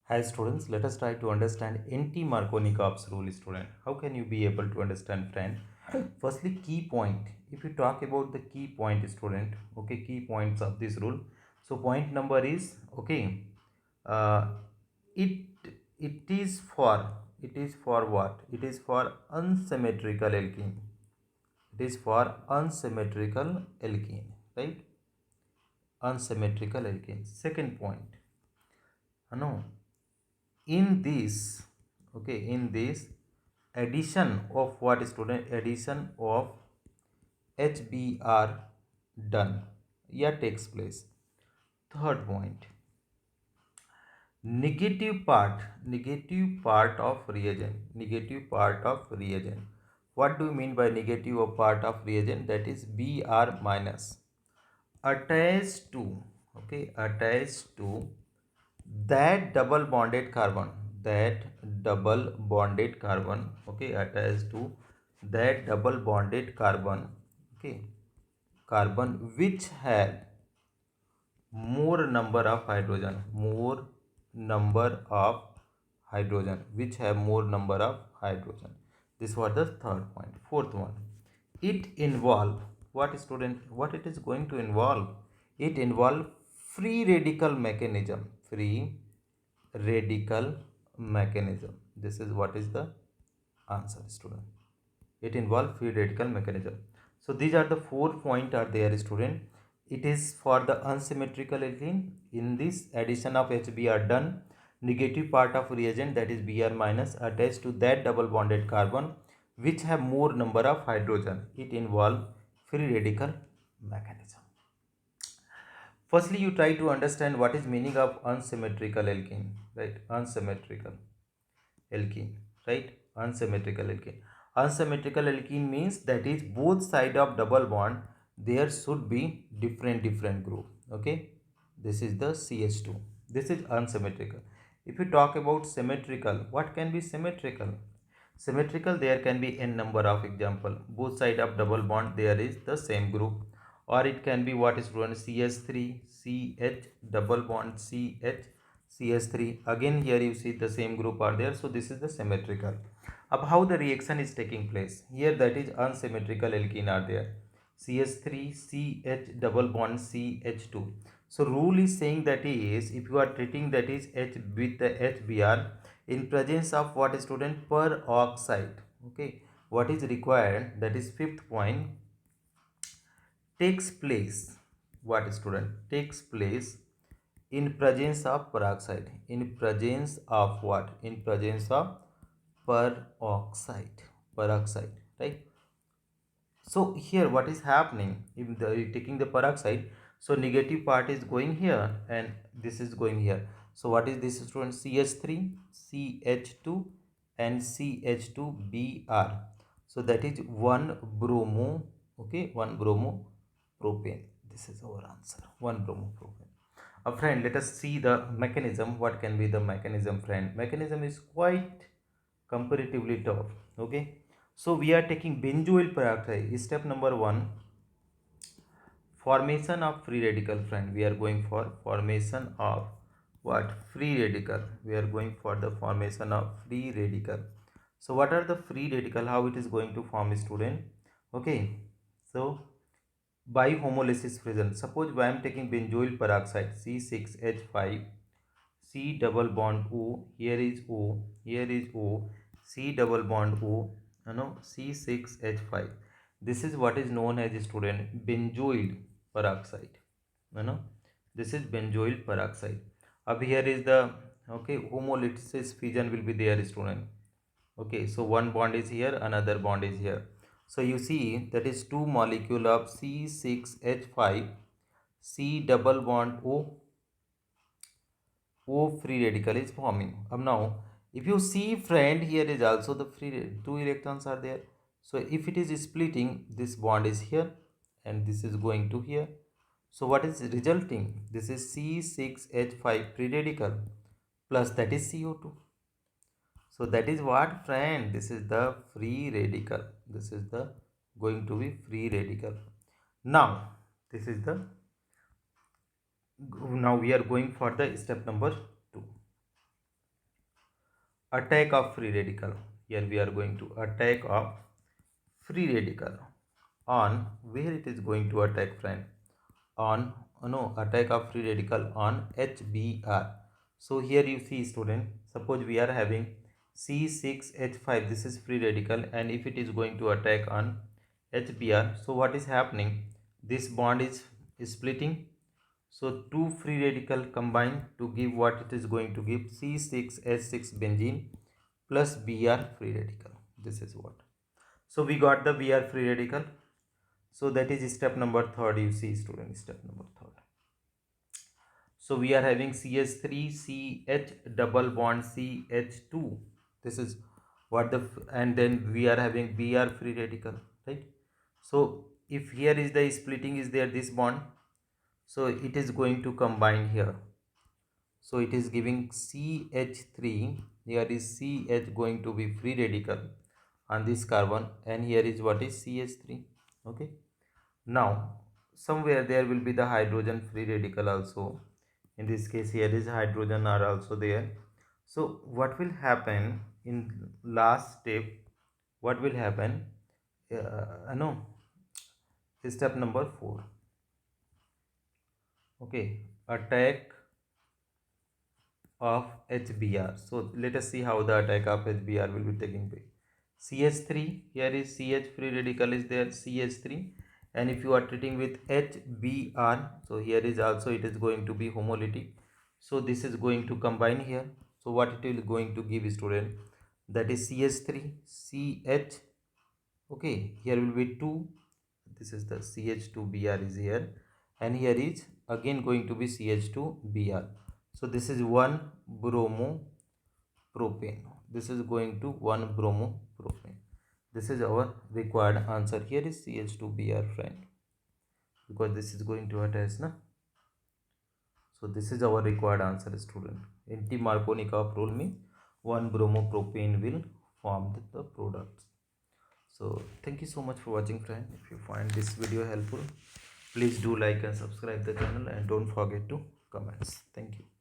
Hi students, let us try to understand anti-Markovnikov's rule, student. How can you be able to understand, friend? Firstly, key point. If you talk about the key point, student, okay, key points of this rule. So point number is okay. Uh, it it is for what? It is for unsymmetrical alkene. It is for unsymmetrical alkene, right? Unsymmetrical alkene. Second point. No, in this, okay, in this addition of what, student? Addition of HBr done, yeah, takes place. Third point, negative part of reagent, negative part of reagent. What do you mean by negative of part of reagent? That is Br minus attached to, okay, attached to that double bonded carbon, that double bonded carbon, okay, attached to that double bonded carbon, okay, carbon which had more number of hydrogen, more number of hydrogen, which have more number of hydrogen. This was the third point. Fourth one, it involve what, student? What it is going to involve? It involve free radical mechanism, free radical mechanism. This is what is the answer, student. It involves free radical mechanism. So these are the 4 points are there, student. It is for the unsymmetrical alkene. In this addition of HBr done, negative part of reagent, that is Br minus, attached to that double bonded carbon which have more number of hydrogen. It involve free radical mechanism. Firstly, you try to understand what is meaning of unsymmetrical alkene, right? Unsymmetrical alkene, right? Unsymmetrical alkene. Unsymmetrical alkene means that is both side of double bond there should be different group. Okay, this is the CH2. This is unsymmetrical. If you talk about symmetrical, what can be symmetrical? Symmetrical, there can be n number of example. Both side of double bond there is the same group, or it can be what is known CH3, CH double bond CH, CH3. Again here you see the same group are there. So this is the symmetrical. अब how the reaction is taking place? Here that is unsymmetrical alkene are there. CH3, CH double bond CH2. So rule is saying that is if you are treating that is H with the HBr in presence of what, student? Peroxide. Okay, what is required, that is fifth point, takes place, what, student? Takes place in presence of peroxide, in presence of what? In presence of peroxide, right? So here what is happening, if the taking the peroxide, so negative part is going here and this is going here. So what is this, student? CH3, CH2 and CH2Br. So that is one bromo, okay, one bromo propane. This is our answer, one bromo propane. Friend, let us see the mechanism. What can be the mechanism, friend? Mechanism is quite comparatively tough. Okay, so we are taking benzoyl peroxide. Step number one, formation of free radical, friend. We are going for formation of what? Free radical. We are going for the formation of free radical. So what are the free radical? How it is going to form, student? Okay, so by homolysis fission. Suppose I am taking benzoyl peroxide C6H5, C double bond O, here is O, here is O, C double bond O, C6H5. This is what is known as, student, benzoyl peroxide. This is benzoyl peroxide. Up here is the, okay, homolysis fission will be there, student. Okay, so one bond is here, another bond is here. So you see that is two molecule of C6H5, C double bond O free radical is forming. Now, if you see, friend, here is also the two electrons are there. So if it is splitting, this bond is here and this is going to here. So what is resulting? This is C6H5 free radical plus that is CO2. So that is what, friend? This is the free radical. This is the going to be free radical. Now, this is the, now we are going for the step number 2. attack of free radical. Here we are going to attack of free radical on where it is going to attack, friend, on no attack of free radical on HBr. So here you see, student, suppose we are having C6H5, this is free radical, and if it is going to attack on HBr, so what is happening, this bond is splitting, so two free radical combine to give what it is going to give, C6H6 benzene plus Br free radical. This is what. So we got the Br free radical. So that is step number third, you see, student, step number third. So we are having CH3 CH double bond CH2. This is what the, and then we are having Br free radical, right? So if here is the splitting is there, this bond, so it is going to combine here. So it is giving CH3, here is CH going to be free radical on this carbon, and here is what is CH3. Okay. Now somewhere there will be the hydrogen free radical also. In this case here is hydrogen are also there. So what will happen in last step, what will happen, no, step number 4. Okay, attack of HBr. So let us see how the attack of HBr will be taking place. CH3, here is CH free radical is there, CH3, and if you are treating with HBr, so here is also it is going to be homolytic. So this is going to combine here. So what it will going to give, student, that is CH3 CH. Okay, here will be 2, this is the CH2Br is here, and here is again going to be CH2Br. So this is 1 bromo propane, this is going to 1 bromo propane. This is our required answer. Here is CH2Br, friend, because this is going to attach na. So this is our required answer, student. Anti-Markovnikov rule means 1 bromo propane will form the products. So thank you so much for watching, friend. If you find this video helpful, please do like and subscribe the channel, and don't forget to comments. Thank you.